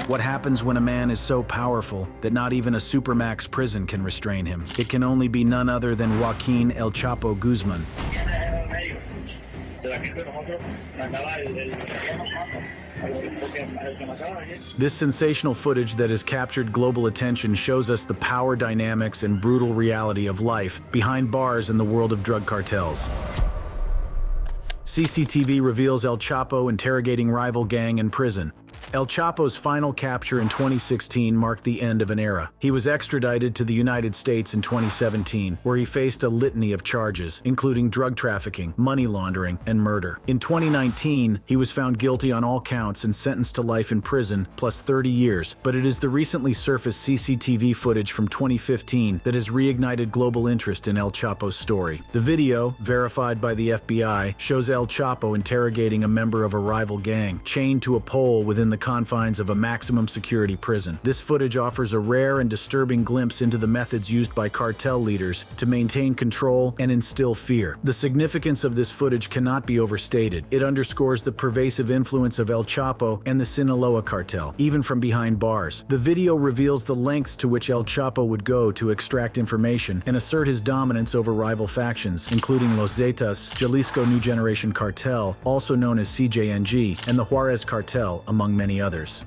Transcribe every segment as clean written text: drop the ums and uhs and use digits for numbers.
What happens when a man is so powerful that not even a supermax prison can restrain him? It can only be none other than Joaquin El Chapo Guzman. This sensational footage that has captured global attention shows us the power dynamics and brutal reality of life behind bars in the world of drug cartels. CCTV reveals El Chapo interrogating rival gang in prison. El Chapo's final capture in 2016 marked the end of an era. He was extradited to the United States in 2017, where he faced a litany of charges, including drug trafficking, money laundering, and murder. In 2019, he was found guilty on all counts and sentenced to life in prison, plus 30 years. But it is the recently surfaced CCTV footage from 2015 that has reignited global interest in El Chapo's story. The video, verified by the FBI, shows El Chapo interrogating a member of a rival gang, chained to a pole within the confines of a maximum security prison. This footage offers a rare and disturbing glimpse into the methods used by cartel leaders to maintain control and instill fear. The significance of this footage cannot be overstated. It underscores the pervasive influence of El Chapo and the Sinaloa cartel, even from behind bars. The video reveals the lengths to which El Chapo would go to extract information and assert his dominance over rival factions, including Los Zetas, Jalisco New Generation Cartel, also known as CJNG, and the Juarez Cartel, among many others.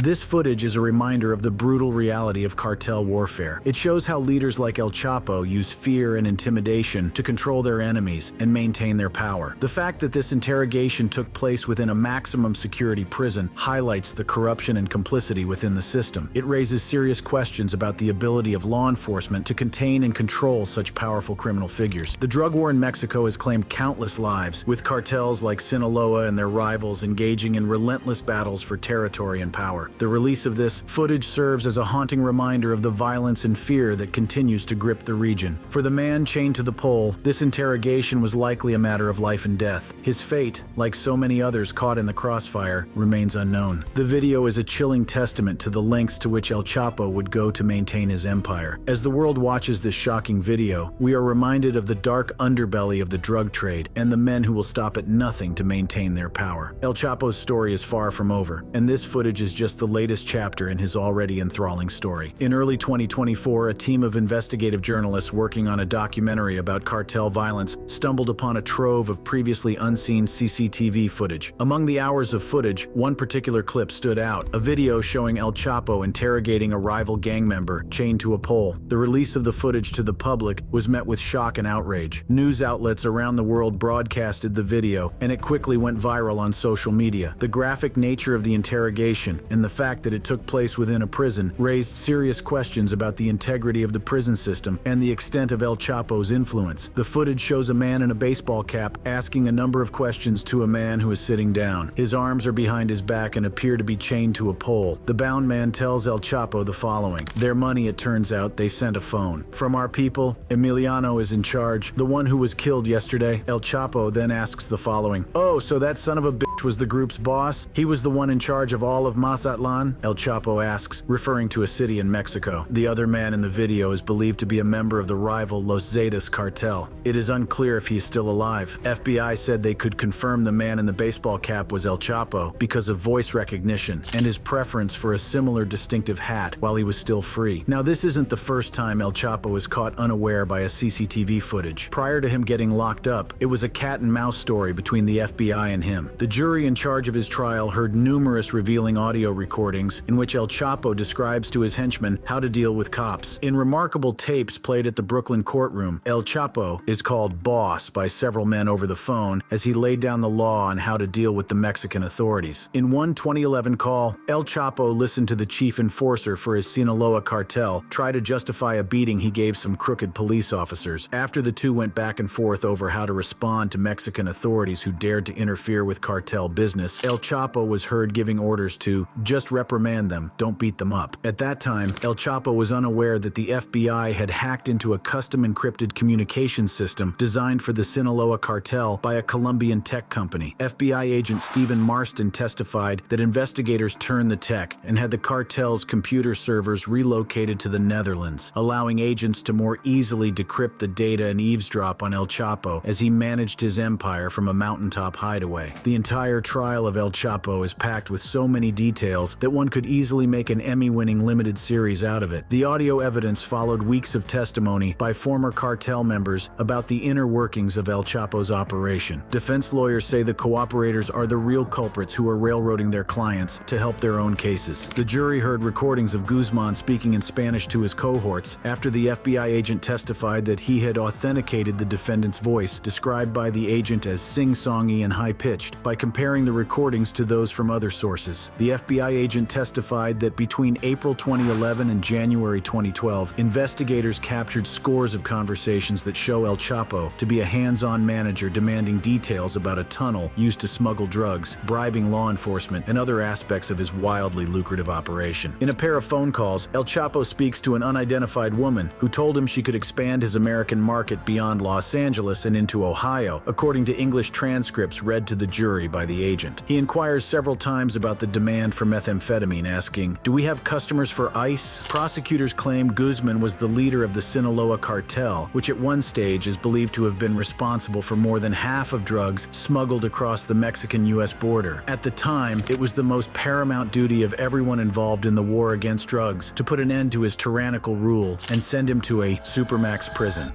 This footage is a reminder of the brutal reality of cartel warfare. It shows how leaders like El Chapo use fear and intimidation to control their enemies and maintain their power. The fact that this interrogation took place within a maximum security prison highlights the corruption and complicity within the system. It raises serious questions about the ability of law enforcement to contain and control such powerful criminal figures. The drug war in Mexico has claimed countless lives, with cartels like Sinaloa and their rivals engaging in relentless battles for territory and power. The release of this footage serves as a haunting reminder of the violence and fear that continues to grip the region. For the man chained to the pole, this interrogation was likely a matter of life and death. His fate, like so many others caught in the crossfire, remains unknown. The video is a chilling testament to the lengths to which El Chapo would go to maintain his empire. As the world watches this shocking video, we are reminded of the dark underbelly of the drug trade and the men who will stop at nothing to maintain their power. El Chapo's story is far from over, and this footage is just the latest chapter in his already enthralling story. In early 2024, a team of investigative journalists working on a documentary about cartel violence stumbled upon a trove of previously unseen CCTV footage. Among the hours of footage, one particular clip stood out, a video showing El Chapo interrogating a rival gang member chained to a pole. The release of the footage to the public was met with shock and outrage. News outlets around the world broadcasted the video, and it quickly went viral on social media. The graphic nature of the interrogation and the fact that it took place within a prison raised serious questions about the integrity of the prison system and the extent of El Chapo's influence. The footage shows a man in a baseball cap asking a number of questions to a man who is sitting down. His arms are behind his back and appear to be chained to a pole. The bound man tells El Chapo the following: "Their money, it turns out, they sent a phone. From our people, Emiliano is in charge, the one who was killed yesterday." El Chapo then asks the following: "Oh, so that son of a bitch was the group's boss? He was the one in charge of all of Mazatlan?" El Chapo asks, referring to a city in Mexico. The other man in the video is believed to be a member of the rival Los Zetas cartel. It is unclear if he is still alive. FBI said they could confirm the man in the baseball cap was El Chapo because of voice recognition and his preference for a similar distinctive hat while he was still free. Now, this isn't the first time El Chapo was caught unaware by a CCTV footage. Prior to him getting locked up, it was a cat and mouse story between the FBI and him. The jury in charge of his trial heard numerous revealing audio recordings in which El Chapo describes to his henchmen how to deal with cops. In remarkable tapes played at the Brooklyn courtroom, El Chapo is called boss by several men over the phone as he laid down the law on how to deal with the Mexican authorities. In one 2011 call, El Chapo listened to the chief enforcer for his Sinaloa cartel try to justify a beating he gave some crooked police officers. After the two went back and forth over how to respond to Mexican authorities who dared to interfere with cartel cartel business, El Chapo was heard giving orders to just reprimand them, don't beat them up. At that time, El Chapo was unaware that the FBI had hacked into a custom encrypted communication system designed for the Sinaloa cartel by a Colombian tech company. FBI agent Stephen Marston testified that investigators turned the tech and had the cartel's computer servers relocated to the Netherlands, allowing agents to more easily decrypt the data and eavesdrop on El Chapo as he managed his empire from a mountaintop hideaway. The entire trial of El Chapo is packed with so many details that one could easily make an Emmy-winning limited series out of it. The audio evidence followed weeks of testimony by former cartel members about the inner workings of El Chapo's operation. Defense lawyers say the cooperators are the real culprits who are railroading their clients to help their own cases. The jury heard recordings of Guzman speaking in Spanish to his cohorts after the FBI agent testified that he had authenticated the defendant's voice, described by the agent as sing-songy and high-pitched, by comparing the recordings to those from other sources. The FBI agent testified that between April 2011 and January 2012, investigators captured scores of conversations that show El Chapo to be a hands-on manager demanding details about a tunnel used to smuggle drugs, bribing law enforcement, and other aspects of his wildly lucrative operation. In a pair of phone calls, El Chapo speaks to an unidentified woman who told him she could expand his American market beyond Los Angeles and into Ohio, according to English transcripts read to the jury by the agent. He inquires several times about the demand for methamphetamine, asking, "Do we have customers for ice?" Prosecutors claim Guzman was the leader of the Sinaloa cartel, which at one stage is believed to have been responsible for more than half of drugs smuggled across the Mexican-U.S. border. At the time, it was the most paramount duty of everyone involved in the war against drugs to put an end to his tyrannical rule and send him to a supermax prison.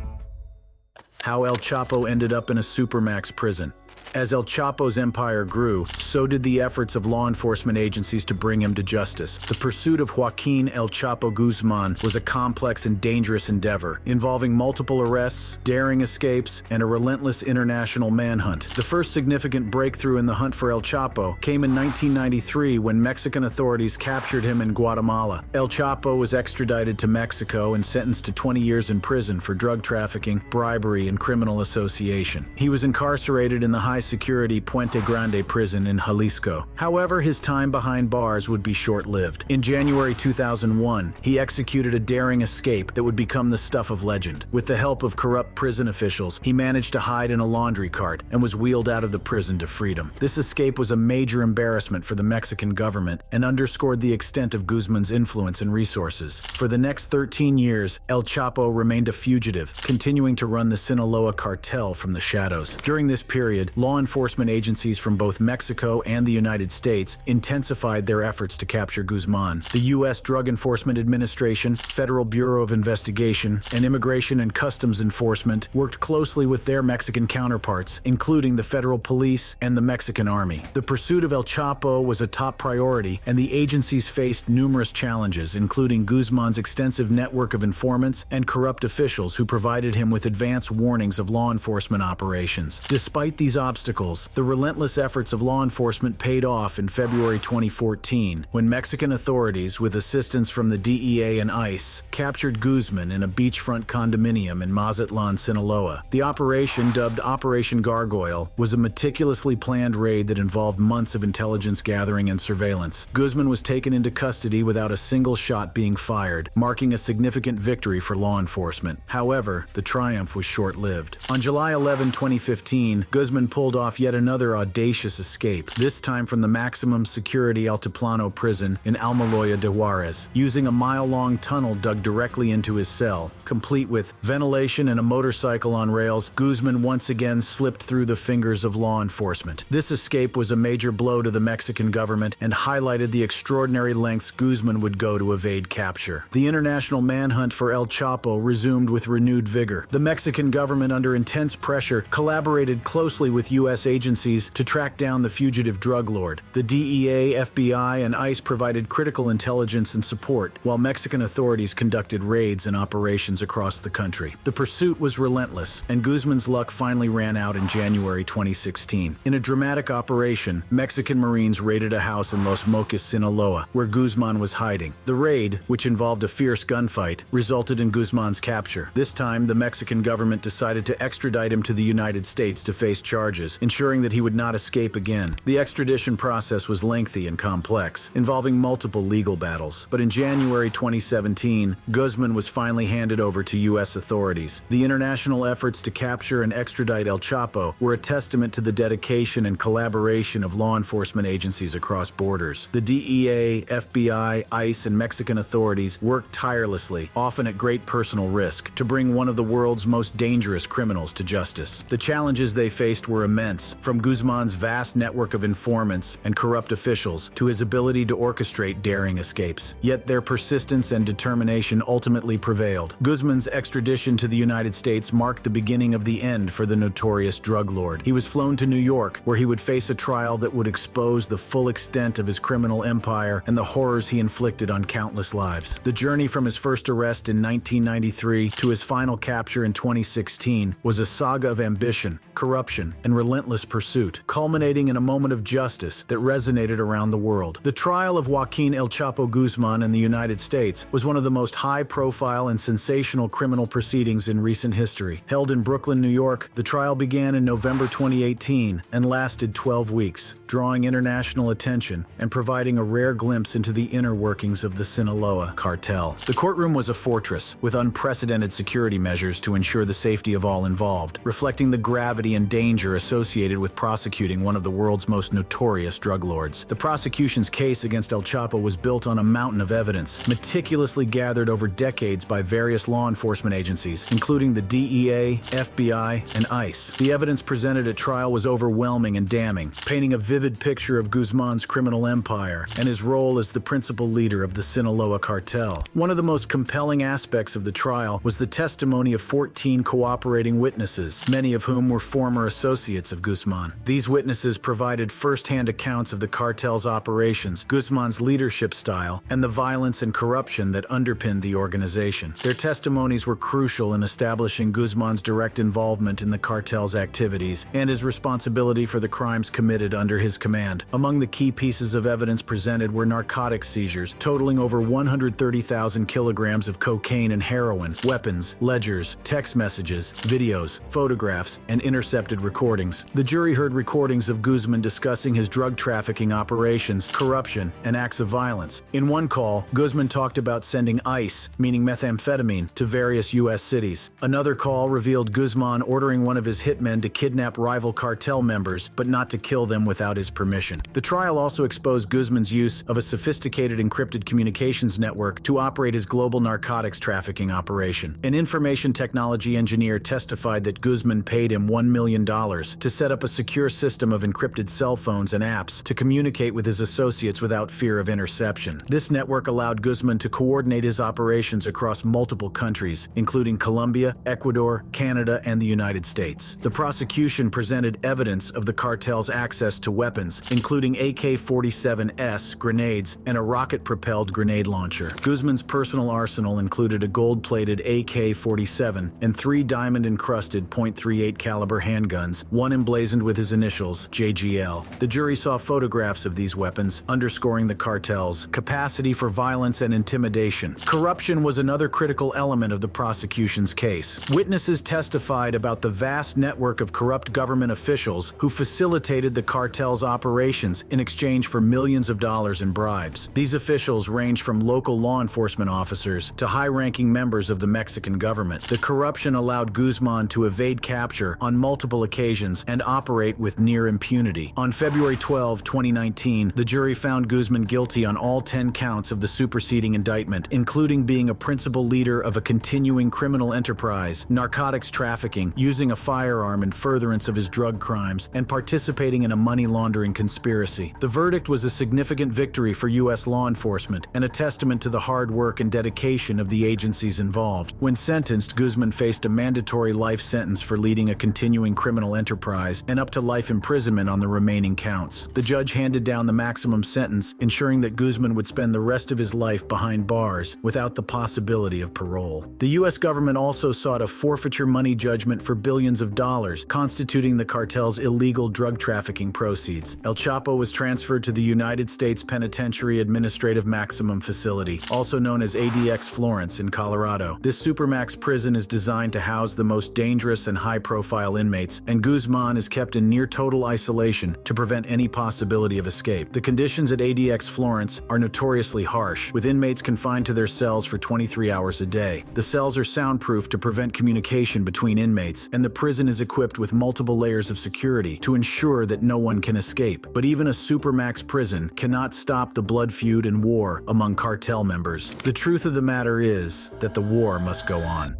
How El Chapo ended up in a supermax prison. As El Chapo's empire grew, so did the efforts of law enforcement agencies to bring him to justice. The pursuit of Joaquin El Chapo Guzman was a complex and dangerous endeavor, involving multiple arrests, daring escapes, and a relentless international manhunt. The first significant breakthrough in the hunt for El Chapo came in 1993 when Mexican authorities captured him in Guatemala. El Chapo was extradited to Mexico and sentenced to 20 years in prison for drug trafficking, bribery, and criminal association. He was incarcerated in the high-security Puente Grande prison in Jalisco. However, his time behind bars would be short-lived. In January 2001, he executed a daring escape that would become the stuff of legend. With the help of corrupt prison officials, he managed to hide in a laundry cart and was wheeled out of the prison to freedom. This escape was a major embarrassment for the Mexican government and underscored the extent of Guzman's influence and resources. For the next 13 years, El Chapo remained a fugitive, continuing to run the Sinaloa cartel from the shadows. During this period, law enforcement agencies from both Mexico and the United States intensified their efforts to capture Guzman. The U.S. Drug Enforcement Administration, Federal Bureau of Investigation, and Immigration and Customs Enforcement worked closely with their Mexican counterparts, including the Federal Police and the Mexican Army. The pursuit of El Chapo was a top priority, and the agencies faced numerous challenges, including Guzman's extensive network of informants and corrupt officials who provided him with advance warnings of law enforcement operations. Despite these obstacles, the relentless efforts of law enforcement paid off in February 2014, when Mexican authorities, with assistance from the DEA and ICE, captured Guzman in a beachfront condominium in Mazatlan, Sinaloa. The operation, dubbed Operation Gargoyle, was a meticulously planned raid that involved months of intelligence gathering and surveillance. Guzman was taken into custody without a single shot being fired, marking a significant victory for law enforcement. However, the triumph was short-lived. On July 11, 2015, Guzman pulled off yet another audacious escape, this time from the maximum security Altiplano prison in Almoloya de Juarez, using a mile-long tunnel dug directly into his cell. Complete with ventilation and a motorcycle on rails, Guzman once again slipped through the fingers of law enforcement. This escape was a major blow to the Mexican government and highlighted the extraordinary lengths Guzman would go to evade capture. The international manhunt for El Chapo resumed with renewed vigor. The Mexican government, under intense pressure, collaborated closely with U.S. agencies to track down the fugitive drug lord. The DEA, FBI, and ICE provided critical intelligence and support, while Mexican authorities conducted raids and operations across the country. The pursuit was relentless, and Guzman's luck finally ran out in January 2016. In a dramatic operation, Mexican Marines raided a house in Los Mochis, Sinaloa, where Guzman was hiding. The raid, which involved a fierce gunfight, resulted in Guzman's capture. This time, the Mexican government decided to extradite him to the United States to face charges charges, ensuring that he would not escape again. The extradition process was lengthy and complex, involving multiple legal battles. But in January 2017, Guzman was finally handed over to U.S. authorities. The international efforts to capture and extradite El Chapo were a testament to the dedication and collaboration of law enforcement agencies across borders. The DEA, FBI, ICE, and Mexican authorities worked tirelessly, often at great personal risk, to bring one of the world's most dangerous criminals to justice. The challenges they faced were immense, from Guzman's vast network of informants and corrupt officials to his ability to orchestrate daring escapes. Yet their persistence and determination ultimately prevailed. Guzman's extradition to the United States marked the beginning of the end for the notorious drug lord. He was flown to New York, where he would face a trial that would expose the full extent of his criminal empire and the horrors he inflicted on countless lives. The journey from his first arrest in 1993 to his final capture in 2016 was a saga of ambition, corruption, and relentless pursuit, culminating in a moment of justice that resonated around the world. The trial of Joaquin El Chapo Guzman in the United States was one of the most high-profile and sensational criminal proceedings in recent history. Held in Brooklyn, New York, the trial began in November 2018 and lasted 12 weeks, drawing international attention and providing a rare glimpse into the inner workings of the Sinaloa cartel. The courtroom was a fortress, with unprecedented security measures to ensure the safety of all involved, reflecting the gravity and danger associated with prosecuting one of the world's most notorious drug lords. The prosecution's case against El Chapo was built on a mountain of evidence, meticulously gathered over decades by various law enforcement agencies, including the DEA, FBI, and ICE. The evidence presented at trial was overwhelming and damning, painting a vivid picture of Guzman's criminal empire and his role as the principal leader of the Sinaloa cartel. One of the most compelling aspects of the trial was the testimony of 14 cooperating witnesses, many of whom were former associates of Guzman. These witnesses provided first-hand accounts of the cartel's operations, Guzman's leadership style, and the violence and corruption that underpinned the organization. Their testimonies were crucial in establishing Guzman's direct involvement in the cartel's activities and his responsibility for the crimes committed under his command. Among the key pieces of evidence presented were narcotics seizures totaling over 130,000 kilograms of cocaine and heroin, weapons, ledgers, text messages, videos, photographs, and intercepted recordings. The jury heard recordings of Guzman discussing his drug trafficking operations, corruption, and acts of violence. In one call, Guzman talked about sending ice, meaning methamphetamine, to various U.S. cities. Another call revealed Guzman ordering one of his hitmen to kidnap rival cartel members, but not to kill them without his permission. The trial also exposed Guzman's use of a sophisticated encrypted communications network to operate his global narcotics trafficking operation. An information technology engineer testified that Guzman paid him $1 million to set up a secure system of encrypted cell phones and apps to communicate with his associates without fear of interception. This network allowed Guzman to coordinate his operations across multiple countries, including Colombia, Ecuador, Canada, and the United States. The prosecution presented evidence of the cartel's access to weapons, including AK-47S grenades and a rocket-propelled grenade launcher. Guzman's personal arsenal included a gold-plated AK-47 and 3 diamond-encrusted .38 caliber handguns, one emblazoned with his initials, JGL. The jury saw photographs of these weapons, underscoring the cartel's capacity for violence and intimidation. Corruption was another critical element of the prosecution's case. Witnesses testified about the vast network of corrupt government officials who facilitated the cartel's operations in exchange for millions of dollars in bribes. These officials ranged from local law enforcement officers to high-ranking members of the Mexican government. The corruption allowed Guzman to evade capture on multiple occasions and operate with near impunity. On February 12, 2019, the jury found Guzman guilty on all 10 counts of the superseding indictment, including being a principal leader of a continuing criminal enterprise, narcotics trafficking, using a firearm in furtherance of his drug crimes, and participating in a money laundering conspiracy. The verdict was a significant victory for U.S. law enforcement and a testament to the hard work and dedication of the agencies involved. When sentenced, Guzman faced a mandatory life sentence for leading a continuing criminal enterprise and up to life imprisonment on the remaining counts. The judge handed down the maximum sentence, ensuring that Guzman would spend the rest of his life behind bars without the possibility of parole. The U.S. government also sought a forfeiture money judgment for billions of dollars, constituting the cartel's illegal drug trafficking proceeds. El Chapo was transferred to the United States Penitentiary Administrative Maximum Facility, also known as ADX Florence in Colorado. This supermax prison is designed to house the most dangerous and high-profile inmates, and Guzman is kept in near-total isolation to prevent any possibility of escape. The conditions at ADX Florence are notoriously harsh, with inmates confined to their cells for 23 hours a day. The cells are soundproof to prevent communication between inmates, and the prison is equipped with multiple layers of security to ensure that no one can escape. But even a supermax prison cannot stop the blood feud and war among cartel members. The truth of the matter is that the war must go on.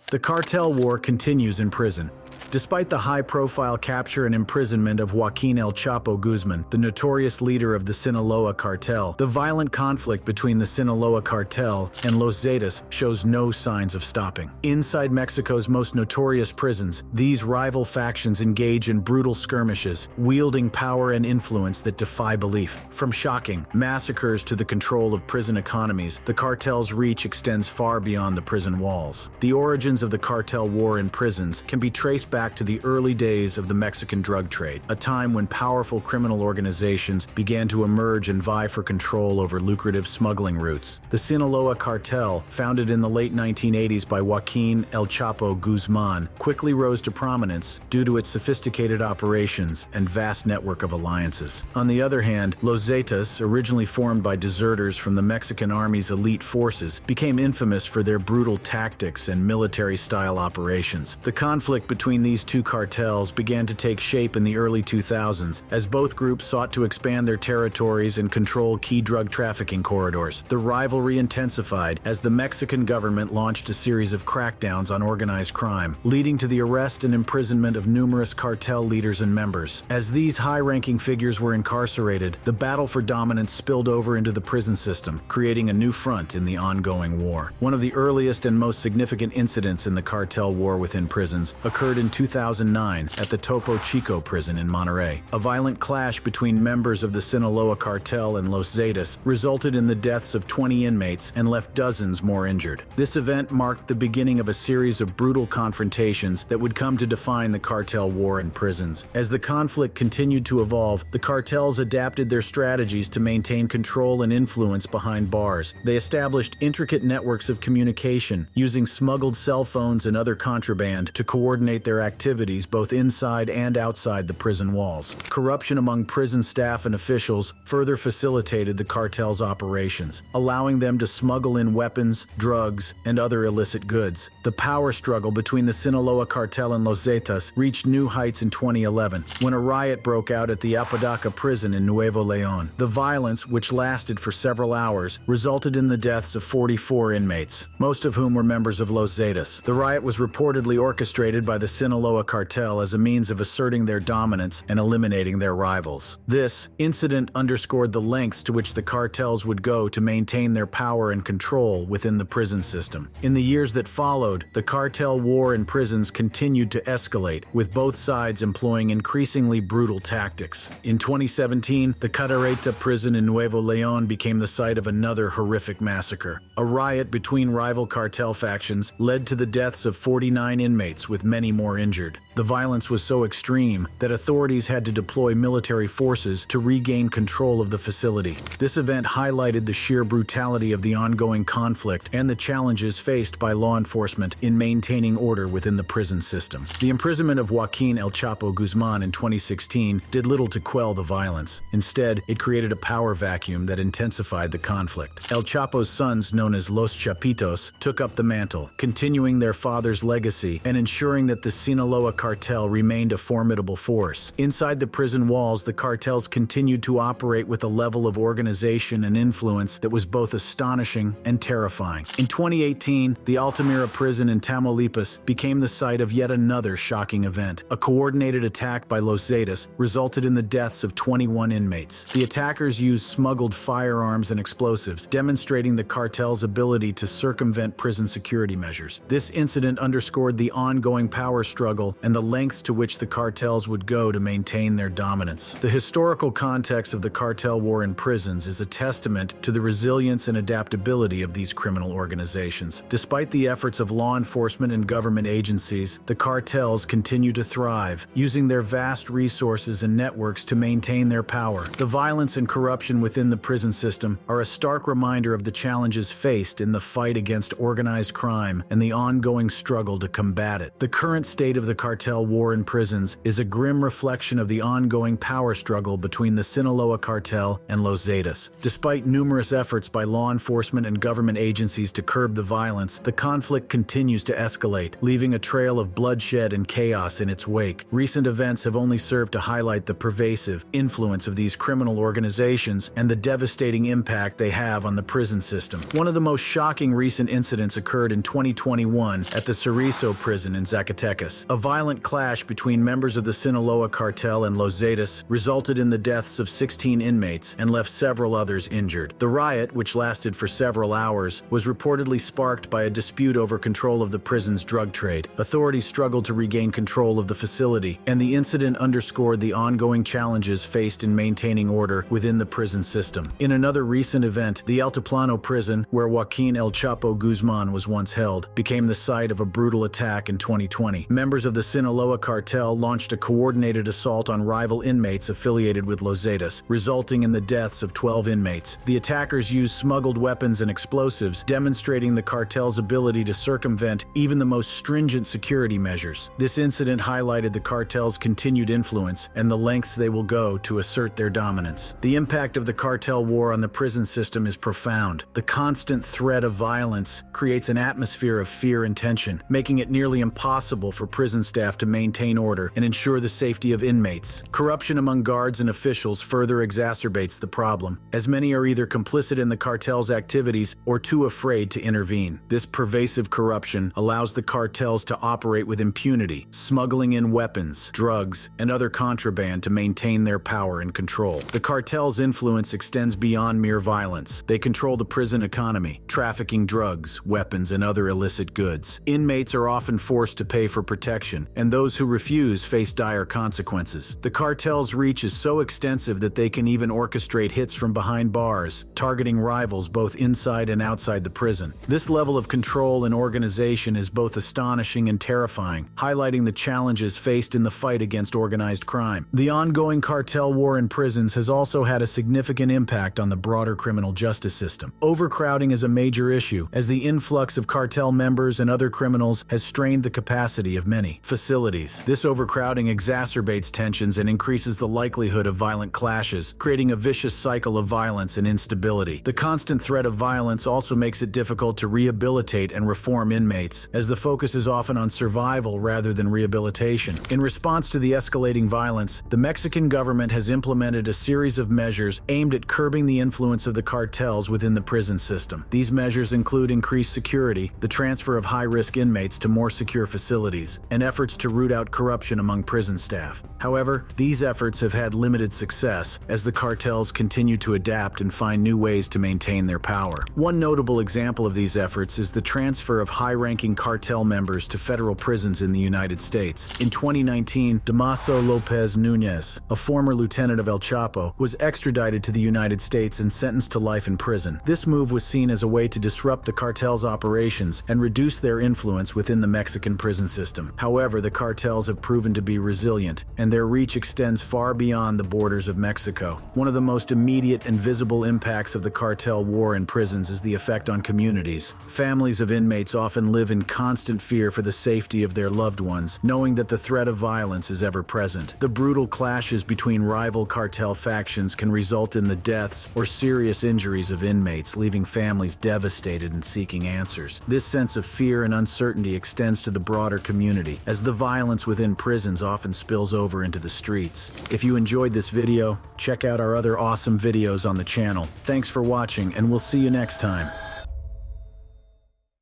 The cartel war continues in prison. Despite the high-profile capture and imprisonment of Joaquin El Chapo Guzman, the notorious leader of the Sinaloa cartel, the violent conflict between the Sinaloa cartel and Los Zetas shows no signs of stopping. Inside Mexico's most notorious prisons, these rival factions engage in brutal skirmishes, wielding power and influence that defy belief. From shocking massacres to the control of prison economies, the cartel's reach extends far beyond the prison walls. The origins of the cartel war in prisons can be traced back to the early days of the Mexican drug trade, a time when powerful criminal organizations began to emerge and vie for control over lucrative smuggling routes. The Sinaloa cartel, founded in the late 1980s by Joaquin El Chapo Guzman, quickly rose to prominence due to its sophisticated operations and vast network of alliances. On the other hand, Los Zetas, originally formed by deserters from the Mexican Army's elite forces, became infamous for their brutal tactics and military-style operations. The conflict between these two cartels began to take shape in the early 2000s as both groups sought to expand their territories and control key drug trafficking corridors. The rivalry intensified as the Mexican government launched a series of crackdowns on organized crime, leading to the arrest and imprisonment of numerous cartel leaders and members. As these high-ranking figures were incarcerated, the battle for dominance spilled over into the prison system, creating a new front in the ongoing war. One of the earliest and most significant incidents in the cartel war within prisons occurred in 2009 at the Topo Chico prison in Monterrey. A violent clash between members of the Sinaloa cartel and Los Zetas resulted in the deaths of 20 inmates and left dozens more injured. This event marked the beginning of a series of brutal confrontations that would come to define the cartel war in prisons. As the conflict continued to evolve, the cartels adapted their strategies to maintain control and influence behind bars. They established intricate networks of communication, using smuggled cell phones and other contraband to coordinate their activities both inside and outside the prison walls. Corruption among prison staff and officials further facilitated the cartel's operations, allowing them to smuggle in weapons, drugs, and other illicit goods. The power struggle between the Sinaloa cartel and Los Zetas reached new heights in 2011 when a riot broke out at the Apodaca prison in Nuevo León. The violence, which lasted for several hours, resulted in the deaths of 44 inmates, most of whom were members of Los Zetas. The riot was reportedly orchestrated by the Sinaloa cartel as a means of asserting their dominance and eliminating their rivals. This incident underscored the lengths to which the cartels would go to maintain their power and control within the prison system. In the years that followed, the cartel war in prisons continued to escalate, with both sides employing increasingly brutal tactics. In 2017, the Cadereyta prison in Nuevo León became the site of another horrific massacre. A riot between rival cartel factions led to the deaths of 49 inmates, with many more injured. The violence was so extreme that authorities had to deploy military forces to regain control of the facility. This event highlighted the sheer brutality of the ongoing conflict and the challenges faced by law enforcement in maintaining order within the prison system. The imprisonment of Joaquin El Chapo Guzman in 2016 did little to quell the violence. Instead, it created a power vacuum that intensified the conflict. El Chapo's sons, known as Los Chapitos, took up the mantle, continuing their father's legacy and ensuring that the Sinaloa cartel remained a formidable force. Inside the prison walls, the cartels continued to operate with a level of organization and influence that was both astonishing and terrifying. In 2018, the Altamira prison in Tamaulipas became the site of yet another shocking event. A coordinated attack by Los Zetas resulted in the deaths of 21 inmates. The attackers used smuggled firearms and explosives, demonstrating the cartel's ability to circumvent prison security measures. This incident underscored the ongoing power struggle and the lengths to which the cartels would go to maintain their dominance. The historical context of the cartel war in prisons is a testament to the resilience and adaptability of these criminal organizations. Despite the efforts of law enforcement and government agencies, the cartels continue to thrive, using their vast resources and networks to maintain their power. The violence and corruption within the prison system are a stark reminder of the challenges faced in the fight against organized crime and the ongoing struggle to combat it. The current state of the cartel cartel war in prisons is a grim reflection of the ongoing power struggle between the Sinaloa cartel and Los Zetas. Despite numerous efforts by law enforcement and government agencies to curb the violence, the conflict continues to escalate, leaving a trail of bloodshed and chaos in its wake. Recent events have only served to highlight the pervasive influence of these criminal organizations and the devastating impact they have on the prison system. One of the most shocking recent incidents occurred in 2021 at the Cerrizo prison in Zacatecas. A violent clash between members of the Sinaloa cartel and Los Zetas resulted in the deaths of 16 inmates and left several others injured. The riot, which lasted for several hours, was reportedly sparked by a dispute over control of the prison's drug trade. Authorities struggled to regain control of the facility, and the incident underscored the ongoing challenges faced in maintaining order within the prison system. In another recent event, the Altiplano prison, where Joaquin El Chapo Guzman was once held, became the site of a brutal attack in 2020. Members of the Sinaloa cartel launched a coordinated assault on rival inmates affiliated with Los Zetas, resulting in the deaths of 12 inmates. The attackers used smuggled weapons and explosives, demonstrating the cartel's ability to circumvent even the most stringent security measures. This incident highlighted the cartel's continued influence and the lengths they will go to assert their dominance. The impact of the cartel war on the prison system is profound. The constant threat of violence creates an atmosphere of fear and tension, making it nearly impossible for prison staff to maintain order and ensure the safety of inmates. Corruption among guards and officials further exacerbates the problem, as many are either complicit in the cartel's activities or too afraid to intervene. This pervasive corruption allows the cartels to operate with impunity, smuggling in weapons, drugs, and other contraband to maintain their power and control. The cartel's influence extends beyond mere violence. They control the prison economy, trafficking drugs, weapons, and other illicit goods. Inmates are often forced to pay for protection, and those who refuse face dire consequences. The cartel's reach is so extensive that they can even orchestrate hits from behind bars, targeting rivals both inside and outside the prison. This level of control and organization is both astonishing and terrifying, highlighting the challenges faced in the fight against organized crime. The ongoing cartel war in prisons has also had a significant impact on the broader criminal justice system. Overcrowding is a major issue, as the influx of cartel members and other criminals has strained the capacity of many facilities. This overcrowding exacerbates tensions and increases the likelihood of violent clashes, creating a vicious cycle of violence and instability. The constant threat of violence also makes it difficult to rehabilitate and reform inmates, as the focus is often on survival rather than rehabilitation. In response to the escalating violence, the Mexican government has implemented a series of measures aimed at curbing the influence of the cartels within the prison system. These measures include increased security, the transfer of high-risk inmates to more secure facilities, and efforts to root out corruption among prison staff. However, these efforts have had limited success, as the cartels continue to adapt and find new ways to maintain their power. One notable example of these efforts is the transfer of high-ranking cartel members to federal prisons in the United States. In 2019, Damaso Lopez Nunez, a former lieutenant of El Chapo, was extradited to the United States and sentenced to life in prison. This move was seen as a way to disrupt the cartel's operations and reduce their influence within the Mexican prison system. However, the cartels have proven to be resilient, and their reach extends far beyond the borders of Mexico. One of the most immediate and visible impacts of the cartel war in prisons is the effect on communities. Families of inmates often live in constant fear for the safety of their loved ones, knowing that the threat of violence is ever present. The brutal clashes between rival cartel factions can result in the deaths or serious injuries of inmates, leaving families devastated and seeking answers. This sense of fear and uncertainty extends to the broader community, as the violence within prisons often spills over into the streets. If you enjoyed this video, check out our other awesome videos on the channel. Thanks for watching, and we'll see you next time.